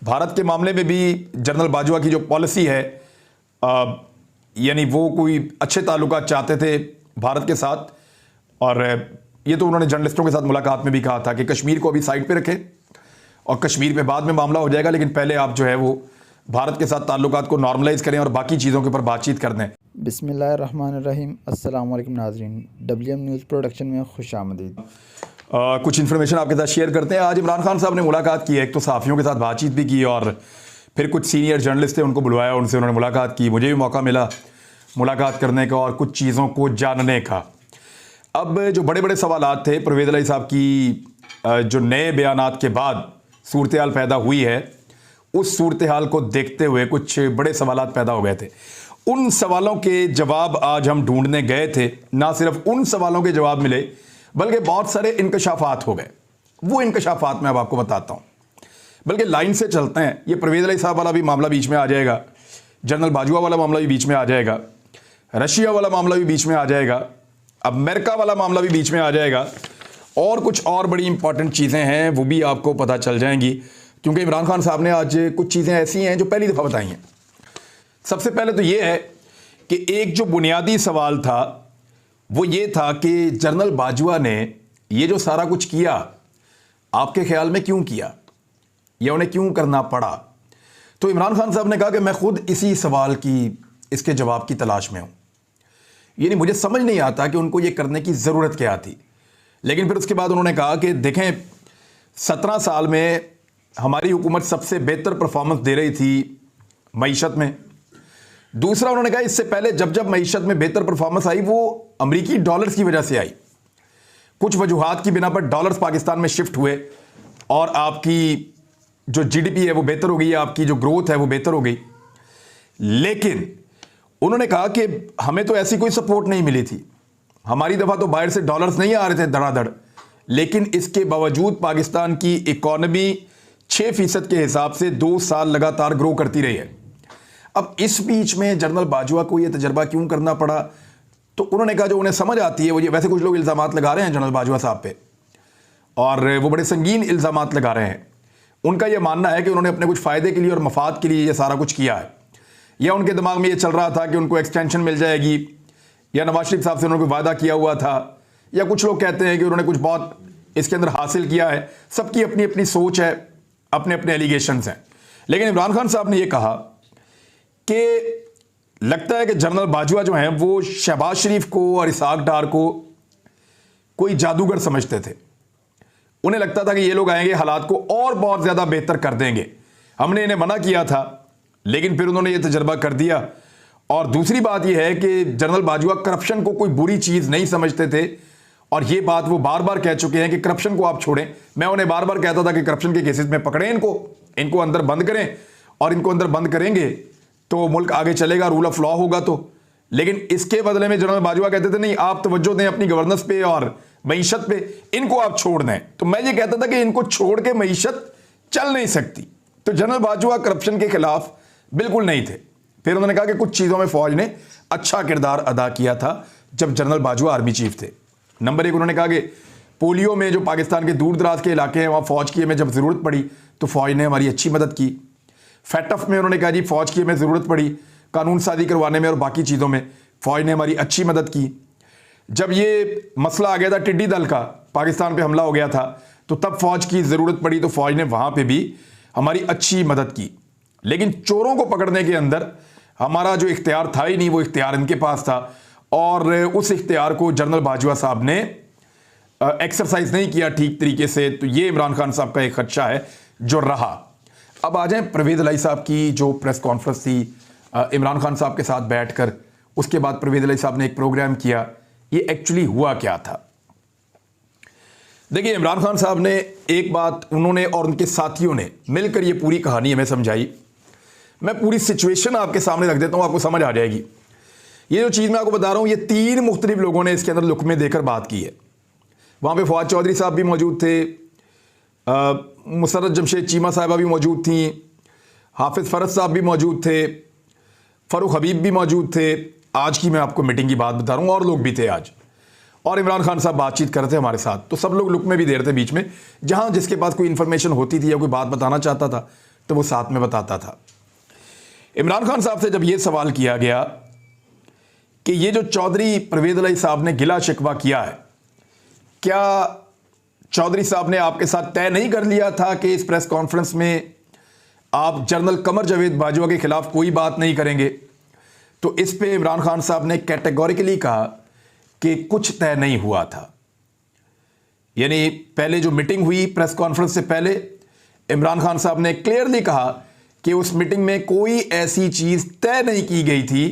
भारत के मामले में भी जनरल बाजवा की जो पॉलिसी है, यानी वो कोई अच्छे ताल्लुकात चाहते थे भारत के साथ, और ये तो उन्होंने जर्नलिस्टों के साथ मुलाकात में भी कहा था कि कश्मीर को अभी साइड पे रखें और कश्मीर पे बाद में मामला हो जाएगा, लेकिन पहले आप जो है वो भारत के साथ ताल्लुकात को नॉर्मलाइज करें और बाकी चीज़ों के ऊपर बातचीत कर दें। बिस्मिल्लाहिर्रहमानिर्रहीम, अस्सलाम वालेकुम नाज़रीन, WM न्यूज़ प्रोडक्शन में खुशामदीद। कुछ इन्फॉर्मेशन आपके साथ शेयर करते हैं। आज इमरान खान साहब ने मुलाकात की है, एक तो सहाफ़ियों के साथ बातचीत भी की और फिर कुछ सीनियर जर्नलिस्ट थे उनको बुलवाया, उनसे उन्होंने मुलाकात की, मुझे भी मौका मिला मुलाकात करने का और कुछ चीज़ों को जानने का। अब जो बड़े बड़े सवालात थे परवेज़ इलाही साहब की जो नए बयानात के बाद सूरत हाल पैदा हुई है, उस सूरत हाल को देखते हुए कुछ बड़े सवालात पैदा हो गए थे। उन सवालों के जवाब आज हम ढूंढने गए थे। ना सिर्फ उन सवालों के जवाब मिले बल्कि बहुत सारे इंकशाफात हो गए। वो इंकशाफात मैं अब आपको बताता हूँ, बल्कि लाइन से चलते हैं। ये परवेज़ इलाही साहब वाला भी मामला बीच में आ जाएगा, जनरल बाजवा वाला मामला भी बीच में आ जाएगा, रशिया वाला मामला भी बीच में आ जाएगा, अमेरिका वाला मामला भी बीच में आ जाएगा, और कुछ और बड़ी इंपॉर्टेंट चीज़ें हैं वो भी आपको पता चल जाएंगी, क्योंकि इमरान खान साहब ने आज कुछ चीज़ें ऐसी हैं जो पहली दफ़ा बताई हैं। सबसे पहले तो ये है कि एक जो बुनियादी सवाल था वो ये था कि जनरल बाजवा ने ये जो सारा कुछ किया, आपके ख्याल में क्यों किया या उन्हें क्यों करना पड़ा। तो इमरान खान साहब ने कहा कि मैं खुद इसी सवाल की, इसके जवाब की तलाश में हूं। यानी मुझे समझ नहीं आता कि उनको ये करने की ज़रूरत क्या थी। लेकिन फिर उसके बाद उन्होंने कहा कि देखें, 17 साल में हमारी हुकूमत सबसे बेहतर परफॉर्मेंस दे रही थी मईशत में। दूसरा उन्होंने कहा इससे पहले जब जब मईशत में बेहतर परफॉर्मेंस आई वो अमरीकी डॉलर्स की वजह से आई। कुछ वजूहात की बिना पर डॉलर्स पाकिस्तान में शिफ्ट हुए और आपकी जो GDP है वो बेहतर हो गई, आपकी जो ग्रोथ है वो बेहतर हो गई। लेकिन उन्होंने कहा कि हमें तो ऐसी कोई सपोर्ट नहीं मिली थी, हमारी दफ़ा तो बाहर से डॉलर्स नहीं आ रहे थे धड़ाधड़, लेकिन इसके बावजूद पाकिस्तान की इकॉनमी 6% के हिसाब से 2 साल लगातार ग्रो करती रही है। अब इस बीच में जनरल बाजवा को ये तजर्बा क्यों करना पड़ा, तो उन्होंने कहा जो उन्हें समझ आती है वो ये, वैसे कुछ लोग इल्ज़ामात लगा रहे हैं जनरल बाजवा साहब पे और वो बड़े संगीन इल्ज़ामात लगा रहे हैं। उनका यह मानना है कि उन्होंने अपने कुछ फ़ायदे के लिए और मफाद के लिए ये सारा कुछ किया है, या उनके दिमाग में ये चल रहा था कि उनको एक्सटेंशन मिल जाएगी, या नवाज शरीफ साहब से उन्होंने वादा किया हुआ था, या कुछ लोग कहते हैं कि उन्होंने कुछ बहुत इसके अंदर हासिल किया है। सबकी अपनी अपनी सोच है, अपने अपने एलिगेशंस हैं। लेकिन इमरान खान साहब ने यह कहा कि लगता है कि जनरल बाजवा जो हैं वो शहबाज शरीफ को और इसहाक डार को कोई जादूगर समझते थे। उन्हें लगता था कि ये लोग आएंगे, हालात को और बहुत ज़्यादा बेहतर कर देंगे। हमने इन्हें मना किया था लेकिन फिर उन्होंने ये तजर्बा कर दिया। और दूसरी बात यह है कि जनरल बाजवा करप्शन को कोई बुरी चीज़ नहीं समझते थे, और ये बात वो बार बार कह चुके हैं कि करप्शन को आप छोड़ें। मैं उन्हें बार बार कहता था कि करप्शन के केसेस में पकड़ें, इनको अंदर बंद करें, और इनको अंदर बंद करेंगे तो मुल्क आगे चलेगा, रूल ऑफ लॉ होगा। तो लेकिन इसके बदले में जनरल बाजवा कहते थे नहीं, आप तवज्जो दें अपनी गवर्नेंस पे और मईशत पे, इनको आप छोड़ दें। तो मैं ये कहता था कि इनको छोड़ के मईशत चल नहीं सकती। तो जनरल बाजवा करप्शन के खिलाफ बिल्कुल नहीं थे। फिर उन्होंने कहा कि कुछ चीज़ों में फौज ने अच्छा किरदार अदा किया था जब जनरल बाजवा आर्मी चीफ थे। नंबर 1, उन्होंने कहा कि पोलियो में जो पाकिस्तान के दूर दराज के इलाके हैं वहाँ फौज की हमें जब ज़रूरत पड़ी तो फौज ने हमारी अच्छी मदद की। फैटफ में उन्होंने कहा जी फौज की हमें ज़रूरत पड़ी कानून साजी करवाने में और बाकी चीज़ों में, फौज ने हमारी अच्छी मदद की। जब ये मसला आ गया था टिड्डी दल का, पाकिस्तान पे हमला हो गया था, तो तब फौज की ज़रूरत पड़ी तो फौज ने वहाँ पे भी हमारी अच्छी मदद की। लेकिन चोरों को पकड़ने के अंदर हमारा जो इख्तियार था ही नहीं, वो इख्तियार इनके पास था, और उस इख्तियार को जनरल बाजवा साहब ने एक्सरसाइज नहीं किया ठीक तरीके से। तो ये इमरान खान साहब का एक खदशा है जो रहा। अब आ जाएं परवेज़ इलाही साहब की जो प्रेस कॉन्फ्रेंस थी इमरान खान साहब के साथ बैठकर, उसके बाद परवेज़ इलाही साहब ने एक प्रोग्राम किया। ये एक्चुअली हुआ क्या था? देखिए, इमरान खान साहब ने एक बात, उन्होंने और उनके साथियों ने मिलकर ये पूरी कहानी हमें समझाई। मैं पूरी सिचुएशन आपके सामने रख देता हूँ, आपको समझ आ जाएगी। ये जो चीज़ मैं आपको बता रहा हूँ, ये 3 मुख्तलिफ लोगों ने इसके अंदर लुकमे देकर बात की है। वहाँ पे फवाद चौधरी साहब भी मौजूद थे, मुसर्रत जमशेद चीमा साहिबा भी मौजूद थी, हाफिज़ फ़रज साहब भी मौजूद थे, फ़ारूक हबीब भी मौजूद थे। आज की मैं आपको मीटिंग की बात बता रहा हूँ, और लोग भी थे आज, और इमरान खान साहब बातचीत कर रहे थे हमारे साथ। तो सब लोग लुकमे भी दे रहे थे बीच में, जहाँ जिसके पास कोई इन्फॉर्मेशन होती थी या कोई बात बताना चाहता था तो वो साथ में बताता था। इमरान खान साहब से जब ये सवाल किया गया कि ये जो चौधरी परवेज़ इलाही साहब ने गिला शिकवा किया है, क्या चौधरी साहब ने आपके साथ तय नहीं कर लिया था कि इस प्रेस कॉन्फ्रेंस में आप जनरल कमर जावेद बाजवा के खिलाफ कोई बात नहीं करेंगे? तो इस पे इमरान खान साहब ने कैटेगोरिकली कहा कि कुछ तय नहीं हुआ था। यानी पहले जो मीटिंग हुई प्रेस कॉन्फ्रेंस से पहले, इमरान खान साहब ने क्लियरली कहा कि उस मीटिंग में कोई ऐसी चीज तय नहीं की गई थी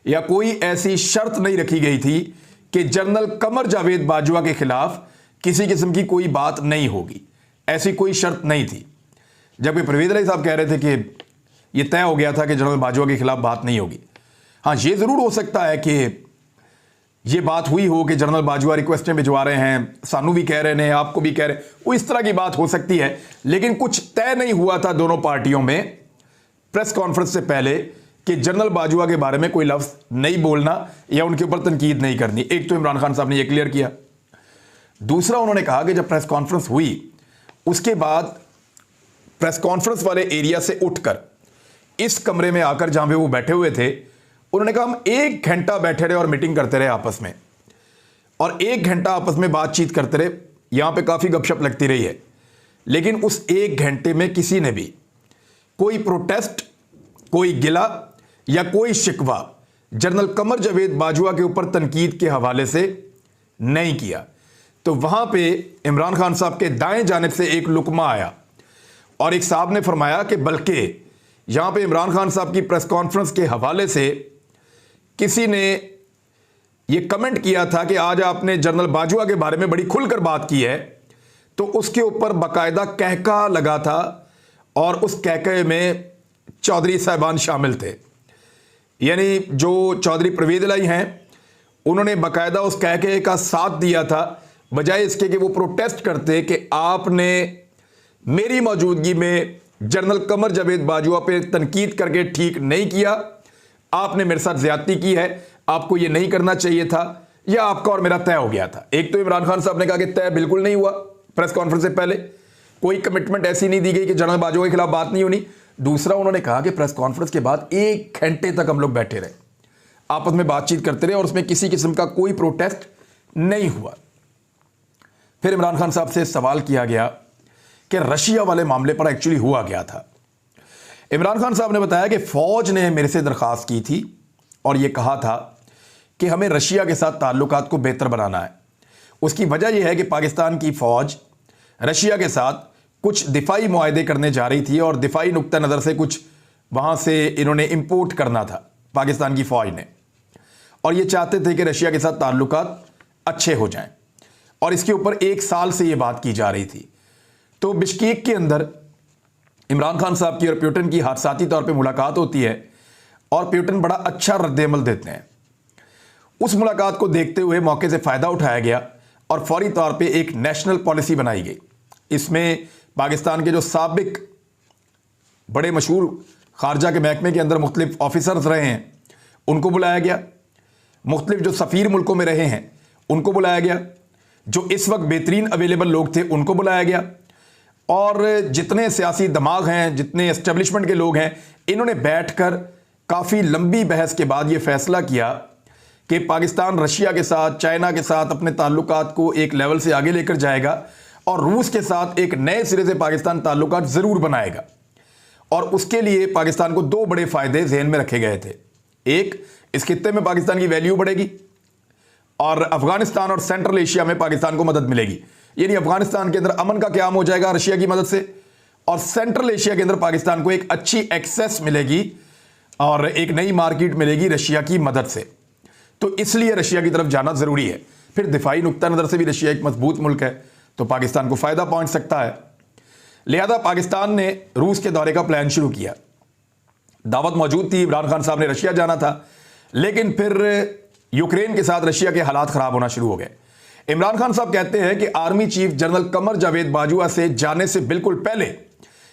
या कोई ऐसी शर्त नहीं रखी गई थी कि जनरल कमर जावेद बाजवा के खिलाफ किसी किस्म की कोई बात नहीं होगी। ऐसी कोई शर्त नहीं थी। जबकि परवेज़ इलाही साहब कह रहे थे कि यह तय हो गया था कि जनरल बाजवा के खिलाफ बात नहीं होगी। हाँ, यह जरूर हो सकता है कि यह बात हुई हो कि जनरल बाजवा रिक्वेस्टें भिजवा रहे हैं, सानू भी कह रहे हैं, आपको भी कह रहे हैं, वो इस तरह की बात हो सकती है। लेकिन कुछ तय नहीं हुआ था दोनों पार्टियों में प्रेस कॉन्फ्रेंस से पहले कि जनरल बाजवा के बारे में कोई लफ्ज नहीं बोलना या उनके ऊपर तनकीद नहीं करनी। एक तो इमरान खान साहब ने यह क्लियर किया। दूसरा, उन्होंने कहा कि जब प्रेस कॉन्फ्रेंस हुई उसके बाद प्रेस कॉन्फ्रेंस वाले एरिया से उठकर इस कमरे में आकर जहां पे वो बैठे हुए थे, उन्होंने कहा हम 1 घंटा बैठे रहे और मीटिंग करते रहे आपस में, और 1 घंटा आपस में बातचीत करते रहे। यहां पे काफी गपशप लगती रही है, लेकिन उस 1 घंटे में किसी ने भी कोई प्रोटेस्ट, कोई गिला या कोई शिकवा जनरल कमर जावेद बाजवा के ऊपर तनकीद के हवाले से नहीं किया। तो वहां पे इमरान खान साहब के दाएं जानिब से एक लुकमा आया और एक साहब ने फरमाया कि बल्कि यहां पे इमरान खान साहब की प्रेस कॉन्फ्रेंस के हवाले से किसी ने यह कमेंट किया था कि आज आपने जनरल बाजवा के बारे में बड़ी खुलकर बात की है। तो उसके ऊपर बाकायदा कहका लगा था और उस कहके में चौधरी साहबान शामिल थे। यानी जो चौधरी परवेज़ इलाही हैं, उन्होंने बाकायदा उस कहके का साथ दिया था, बजाय इसके कि वो प्रोटेस्ट करते कि आपने मेरी मौजूदगी में जनरल कमर जावेद बाजवा पे तनकीद करके ठीक नहीं किया, आपने मेरे साथ ज्यादती की है, आपको ये नहीं करना चाहिए था, या आपका और मेरा तय हो गया था। एक तो इमरान खान साहब ने कहा कि तय बिल्कुल नहीं हुआ, प्रेस कॉन्फ्रेंस से पहले कोई कमिटमेंट ऐसी नहीं दी गई कि जनरल बाजवा के खिलाफ बात नहीं होनी। दूसरा, उन्होंने कहा कि प्रेस कॉन्फ्रेंस के बाद 1 घंटे तक हम लोग बैठे रहे, आपस में बातचीत करते रहे और उसमें किसी किस्म का कोई प्रोटेस्ट नहीं हुआ। फिर इमरान खान साहब से सवाल किया गया कि रशिया वाले मामले पर एक्चुअली हुआ क्या था। इमरान खान साहब ने बताया कि फौज ने मेरे से दरख्वास्त की थी और यह कहा था कि हमें रशिया के साथ ताल्लुकात को बेहतर बनाना है। उसकी वजह यह है कि पाकिस्तान की फौज रशिया के साथ कुछ दिफाई मुआहदे करने जा रही थी और दिफाई नुक्ता नज़र से कुछ वहां से इन्होंने इंपोर्ट करना था पाकिस्तान की फौज ने, और ये चाहते थे कि रशिया के साथ ताल्लुकात अच्छे हो जाएं, और इसके ऊपर 1 साल से ये बात की जा रही थी। तो बिश्केक के अंदर इमरान खान साहब की और प्यूटन की हादसाती तौर पे मुलाकात होती है और प्यूटन बड़ा अच्छा रद्द-ए-अमल देते हैं। उस मुलाकात को देखते हुए मौके से फ़ायदा उठाया गया और फौरी तौर पे एक नेशनल पॉलिसी बनाई गई। इसमें पाकिस्तान के जो साबिक बड़े मशहूर खारजा के महकमे के अंदर मुख्तलिफ ऑफिसर्स रहे हैं उनको बुलाया गया, मुख्तलिफ जो सफ़ीर मुल्कों में रहे हैं उनको बुलाया गया, जो इस वक्त बेहतरीन अवेलेबल लोग थे उनको बुलाया गया, और जितने सियासी दिमाग हैं, जितने एस्टेब्लिशमेंट के लोग हैं, इन्होंने बैठकर काफ़ी लंबी बहस के बाद ये फैसला किया कि पाकिस्तान रशिया के साथ, चाइना के साथ अपने ताल्लुकात को एक लेवल से आगे लेकर जाएगा और रूस के साथ एक नए सिरे से पाकिस्तान ताल्लुकात ज़रूर बनाएगा। और उसके लिए पाकिस्तान को 2 बड़े फ़ायदे ज़हन में रखे गए थे। एक, इस खित्ते में पाकिस्तान की वैल्यू बढ़ेगी और अफगानिस्तान और सेंट्रल एशिया में पाकिस्तान को मदद मिलेगी। यानी अफगानिस्तान के अंदर अमन का क़याम हो जाएगा रशिया की मदद से, और सेंट्रल एशिया के अंदर पाकिस्तान को एक अच्छी एक्सेस मिलेगी और एक नई मार्केट मिलेगी रशिया की मदद से। तो इसलिए रशिया की तरफ जाना ज़रूरी है। फिर दिफाई नुक्ता नज़र से भी रशिया एक मजबूत मुल्क है, तो पाकिस्तान को फ़ायदा पहुंच सकता है। लिहाजा पाकिस्तान ने रूस के दौरे का प्लान शुरू किया। दावत मौजूद थी, इमरान खान साहब ने रशिया जाना था, लेकिन फिर यूक्रेन के साथ रशिया के हालात ख़राब होना शुरू हो गए। इमरान खान साहब कहते हैं कि army chief general Qamar Javed Bajwa से जाने से बिल्कुल पहले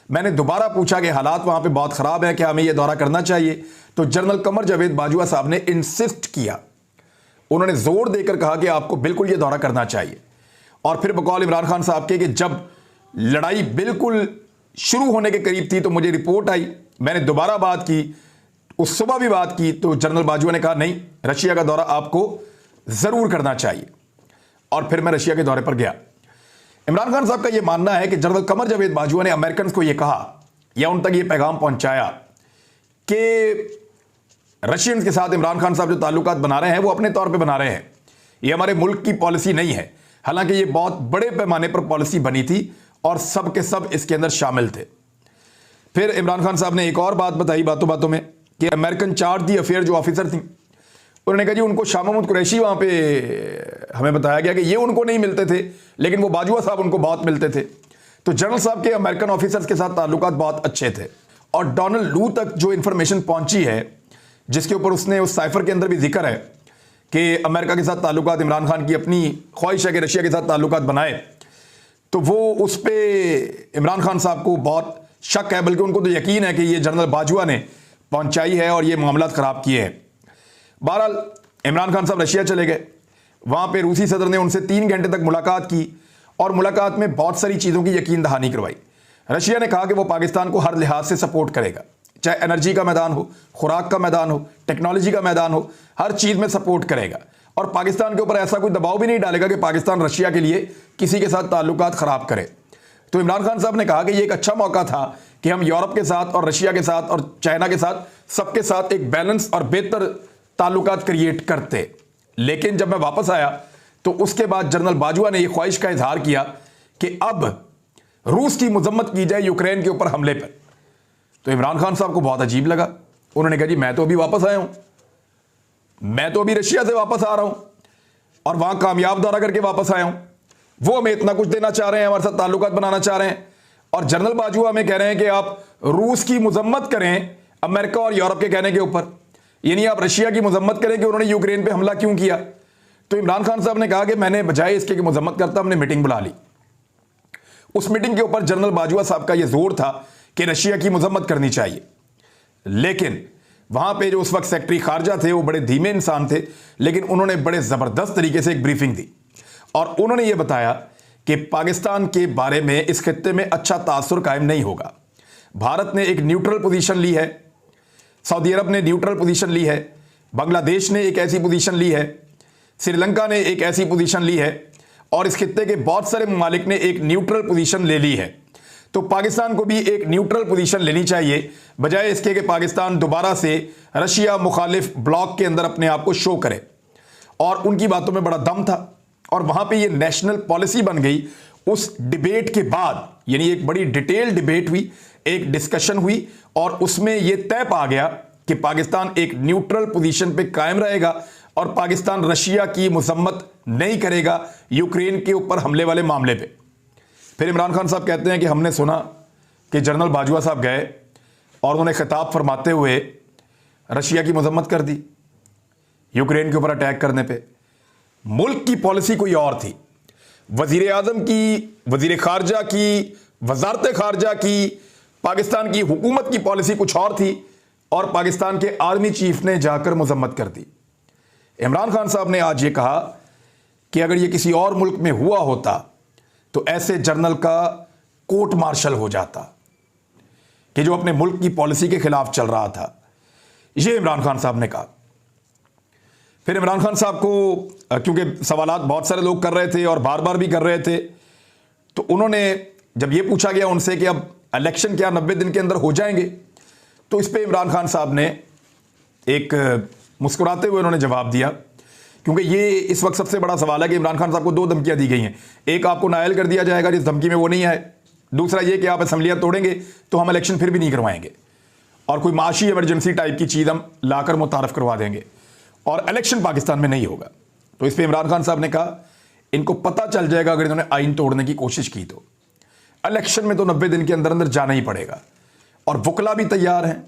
मैंने दोबारा पूछा कि हालात वहां पे बहुत ख़राब है, क्या हमें यह दौरा करना चाहिए? तो जनरल कमर जावेद बाजवा साहब ने इंसिस्ट किया, उन्होंने जोर देकर कहा कि आपको बिल्कुल यह दौरा करना चाहिए। और फिर बकौल इमरान खान साहब के कि जब लड़ाई बिल्कुल शुरू होने के करीब थी तो मुझे रिपोर्ट आई, मैंने दोबारा बात की, उस सुबह भी बात की, तो जनरल बाजवा ने कहा नहीं, रशिया का दौरा आपको ज़रूर करना चाहिए। और फिर मैं रशिया के दौरे पर गया। इमरान खान साहब का यह मानना है कि जनरल कमर जावेद बाजवा ने अमेरिकन को यह कहा या उन तक यह पैगाम पहुंचाया कि रशियंस के साथ इमरान खान साहब जो ताल्लुकात बना रहे हैं वो अपने तौर पे बना रहे हैं, ये हमारे मुल्क की पॉलिसी नहीं है। हालांकि ये बहुत बड़े पैमाने पर पॉलिसी बनी थी और सब के सब इसके अंदर शामिल थे। फिर इमरान खान साहब ने एक और बात बताई बातों बातों में कि अमेरिकन चार्ज दी अफेयर जो ऑफिसर थी, उन्होंने कहा जी उनको शाह महमूद कुरैशी वहाँ पे हमें बताया गया कि ये उनको नहीं मिलते थे, लेकिन वो बाजवा साहब उनको बहुत मिलते थे। तो जनरल साहब के अमेरिकन ऑफिसर्स के साथ ताल्लुकात बहुत अच्छे थे। और डोनाल्ड लू तक जो इंफॉर्मेशन पहुंची है, जिसके ऊपर उसने उस साइफर के अंदर भी जिक्र है कि अमेरिका के साथ ताल्लुकात, इमरान खान की अपनी ख्वाहिश है कि रशिया के साथ ताल्लुकात बनाए, तो वो उस पर इमरान खान साहब को बहुत शक है, बल्कि उनको तो यकीन है कि ये जनरल बाजवा ने पहुंचाई है और ये मामला ख़राब किए हैं। बहरहाल इमरान खान साहब रशिया चले गए, वहाँ पे रूसी सदर ने उनसे 3 घंटे तक मुलाकात की और मुलाकात में बहुत सारी चीज़ों की यकीन दहानी करवाई। रशिया ने कहा कि वो पाकिस्तान को हर लिहाज से सपोर्ट करेगा, चाहे एनर्जी का मैदान हो, खुराक का मैदान हो, टेक्नोलॉजी का मैदान हो, हर चीज़ में सपोर्ट करेगा और पाकिस्तान के ऊपर ऐसा कोई दबाव भी नहीं डालेगा कि पाकिस्तान रशिया के लिए किसी के साथ ताल्लुकात ख़राब करे। तो इमरान खान साहब ने कहा कि ये एक अच्छा मौका था कि हम यूरोप के साथ और रशिया के साथ और चाइना के साथ, सबके साथ एक बैलेंस और बेहतर ताल्लुकात क्रिएट करते। लेकिन जब मैं वापस आया तो उसके बाद जनरल बाजवा ने यह ख्वाहिश का इजहार किया कि अब रूस की मजम्मत की जाए यूक्रेन के ऊपर हमले पर। तो इमरान खान साहब को बहुत अजीब लगा। उन्होंने कहा जी मैं तो अभी वापस आया हूं, मैं तो अभी रशिया से वापस आ रहा हूं और वहां कामयाब दौरा करके वापस आया हूं, वो हमें इतना कुछ देना चाह रहे हैं, हमारे साथ ताल्लुकात बनाना चाह रहे हैं, और जनरल बाजवा हमें कह रहे हैं कि आप रूस की मजम्मत करें अमेरिका और यूरोप के कहने के ऊपर, यानी आप रशिया की मजम्मत करें कि उन्होंने यूक्रेन पे हमला क्यों किया। तो इमरान खान साहब ने कहा कि मैंने बजाय इसके कि मजम्मत करता, हमने मीटिंग बुला ली। उस मीटिंग के ऊपर जनरल बाजवा साहब का यह जोर था कि रशिया की मजम्मत करनी चाहिए, लेकिन वहां पे जो उस वक्त सेक्रेटरी खारजा थे वो बड़े धीमे इंसान थे, लेकिन उन्होंने बड़े जबरदस्त तरीके से एक ब्रीफिंग दी और उन्होंने ये बताया कि पाकिस्तान के बारे में इस खित्ते में अच्छा तासुर कायम नहीं होगा। भारत ने एक न्यूट्रल पोजीशन ली है, सऊदी अरब ने न्यूट्रल पोजीशन ली है, बांग्लादेश ने एक ऐसी पोजीशन ली है, श्रीलंका ने एक ऐसी पोजीशन ली है और इस खित्ते के बहुत सारे ममालिक ने एक न्यूट्रल पोजीशन ले ली है। तो पाकिस्तान को भी एक न्यूट्रल पोजीशन लेनी चाहिए, बजाय इसके कि पाकिस्तान दोबारा से रशिया मुखालिफ ब्लॉक के अंदर अपने आप को शो करे। और उनकी बातों में बड़ा दम था और वहां पे ये नेशनल पॉलिसी बन गई। उस डिबेट के बाद, यानी एक बड़ी डिटेल डिबेट हुई, एक डिस्कशन हुई और उसमें यह तय पा गया कि पाकिस्तान एक न्यूट्रल पोजीशन पे कायम रहेगा और पाकिस्तान रशिया की मजम्मत नहीं करेगा यूक्रेन के ऊपर हमले वाले मामले पे। फिर इमरान खान साहब कहते हैं कि हमने सुना कि जनरल बाजवा साहब गए और उन्होंने खिताब फरमाते हुए रशिया की मजम्मत कर दी यूक्रेन के ऊपर अटैक करने पे। मुल्क की पॉलिसी कोई और थी, वजीर आजम की, वजीर खारजा की, वजारत खारजा की, पाकिस्तान की हुकूमत की पॉलिसी कुछ और थी और पाकिस्तान के आर्मी चीफ ने जाकर मजम्मत कर दी। इमरान खान साहब ने आज ये कहा कि अगर ये किसी और मुल्क में हुआ होता तो ऐसे जनरल का कोर्ट मार्शल हो जाता कि जो अपने मुल्क की पॉलिसी के खिलाफ चल रहा था। ये इमरान खान साहब ने कहा। फिर इमरान खान साहब को क्योंकि सवालात बहुत सारे लोग कर रहे थे और बार बार भी कर रहे थे, तो उन्होंने जब ये पूछा गया उनसे कि अब इलेक्शन क्या 90 दिन के अंदर हो जाएंगे, तो इस पे इमरान खान साहब ने एक मुस्कुराते हुए उन्होंने जवाब दिया, क्योंकि ये इस वक्त सबसे बड़ा सवाल है कि इमरान खान साहब को 2 धमकियां दी गई हैं। एक, आपको नायल कर दिया जाएगा जिस धमकी में वो नहीं आए। दूसरा ये कि आप असम्बलियां तोड़ेंगे तो हम इलेक्शन फिर भी नहीं करवाएंगे और कोई माशी इमरजेंसी टाइप की चीज़ हम लाकर मुतारफ करवा देंगे और इलेक्शन पाकिस्तान में नहीं होगा। तो इस पर इमरान खान साहब ने कहा इनको पता चल जाएगा अगर इन्होंने आइन तोड़ने की कोशिश की तो इलेक्शन में तो 90 दिन के अंदर अंदर जाना ही पड़ेगा। और वकला भी तैयार हैं,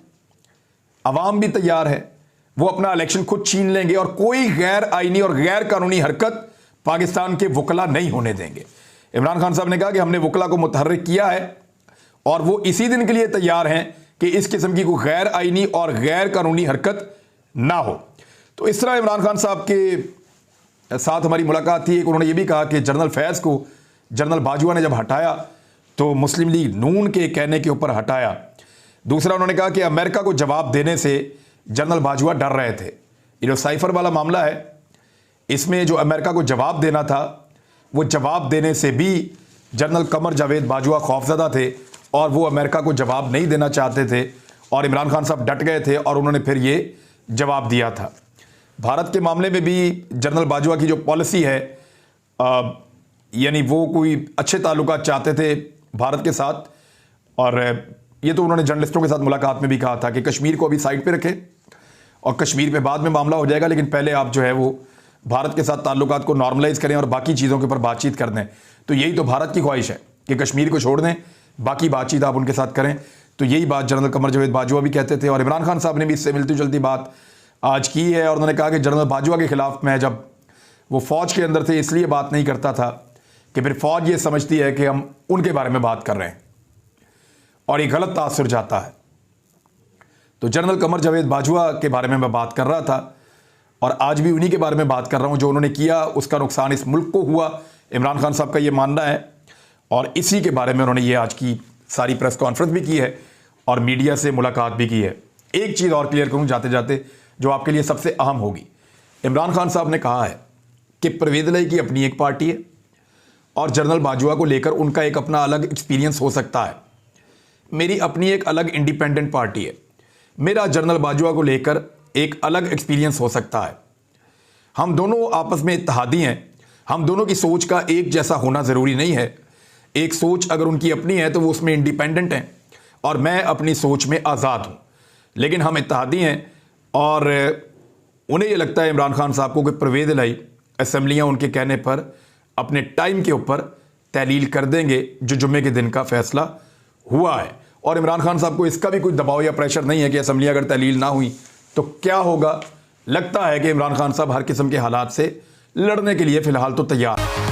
अवाम भी तैयार है, वो अपना इलेक्शन खुद छीन लेंगे और कोई गैर आईनी और गैर कानूनी हरकत पाकिस्तान के वकला नहीं होने देंगे। इमरान खान साहब ने कहा कि हमने वकला को मुतहर्रिक किया है और वो इसी दिन के लिए तैयार हैं कि इस किस्म की कोई गैर आईनी और गैर कानूनी हरकत ना हो। तो इस तरह इमरान खान साहब के साथ हमारी मुलाकात थी। एक उन्होंने ये भी कहा कि जनरल फैज़ को जनरल बाजवा ने जब हटाया तो मुस्लिम लीग नून के कहने के ऊपर हटाया। दूसरा उन्होंने कहा कि अमेरिका को जवाब देने से जनरल बाजवा डर रहे थे। ये जो साइफर वाला मामला है, इसमें जो अमेरिका को जवाब देना था, वो जवाब देने से भी जनरल कमर जावेद बाजवा खौफजदा थे और वो अमेरिका को जवाब नहीं देना चाहते थे और इमरान खान साहब डट गए थे और उन्होंने फिर ये जवाब दिया था। भारत के मामले में भी जनरल बाजवा की जो पॉलिसी है, यानी वो कोई अच्छे ताल्लुकात चाहते थे भारत के साथ, और ये तो उन्होंने जर्नलिस्टों के साथ मुलाकात में भी कहा था कि कश्मीर को अभी साइड पे रखें और कश्मीर पे बाद में मामला हो जाएगा, लेकिन पहले आप जो है वो भारत के साथ ताल्लुकात को नॉर्मलाइज करें और बाकी चीज़ों के ऊपर बातचीत कर दें। तो यही तो भारत की ख्वाहिश है कि कश्मीर को छोड़ दें, बाकी बातचीत आप उनके साथ करें। तो यही बात जनरल कमर जावेद बाजवा भी कहते थे और इमरान खान साहब ने भी इससे मिलती जुलती बात आज की है और उन्होंने कहा कि जनरल बाजवा के खिलाफ मैं जब वो फौज के अंदर थे इसलिए बात नहीं करता था कि फिर फौज ये समझती है कि हम उनके बारे में बात कर रहे हैं और ये गलत तासुर जाता है। तो जनरल कमर जावेद बाजवा के बारे में मैं बात कर रहा था और आज भी उन्हीं के बारे में बात कर रहा हूं। जो उन्होंने किया उसका नुकसान इस मुल्क को हुआ, इमरान खान साहब का ये मानना है और इसी के बारे में उन्होंने ये आज की सारी प्रेस कॉन्फ्रेंस भी की है और मीडिया से मुलाकात भी की है। एक चीज़ और क्लियर करूं जाते जाते, जो आपके लिए सबसे अहम होगी। इमरान खान साहब ने कहा है कि परवेज़ इलाही की अपनी एक पार्टी है और जनरल बाजवा को लेकर उनका एक अपना अलग एक्सपीरियंस हो सकता है। मेरी अपनी एक अलग इंडिपेंडेंट पार्टी है, मेरा जनरल बाजवा को लेकर एक अलग एक्सपीरियंस हो सकता है। हम दोनों आपस में इत्तेहादी हैं, हम दोनों की सोच का एक जैसा होना ज़रूरी नहीं है। एक सोच अगर उनकी अपनी है तो वो उसमें इंडिपेंडेंट हैं और मैं अपनी सोच में आज़ाद हूँ, लेकिन हम इत्तेहादी हैं। और उन्हें ये लगता है इमरान खान साहब को कि परवेज़ इलाही असम्बलियाँ उनके कहने पर अपने टाइम के ऊपर तहलील कर देंगे जो जुम्मे के दिन का फैसला हुआ है। और इमरान खान साहब को इसका भी कोई दबाव या प्रेशर नहीं है कि असम्बलियाँ अगर तहलील ना हुई तो क्या होगा। लगता है कि इमरान खान साहब हर किस्म के हालात से लड़ने के लिए फ़िलहाल तो तैयार हैं।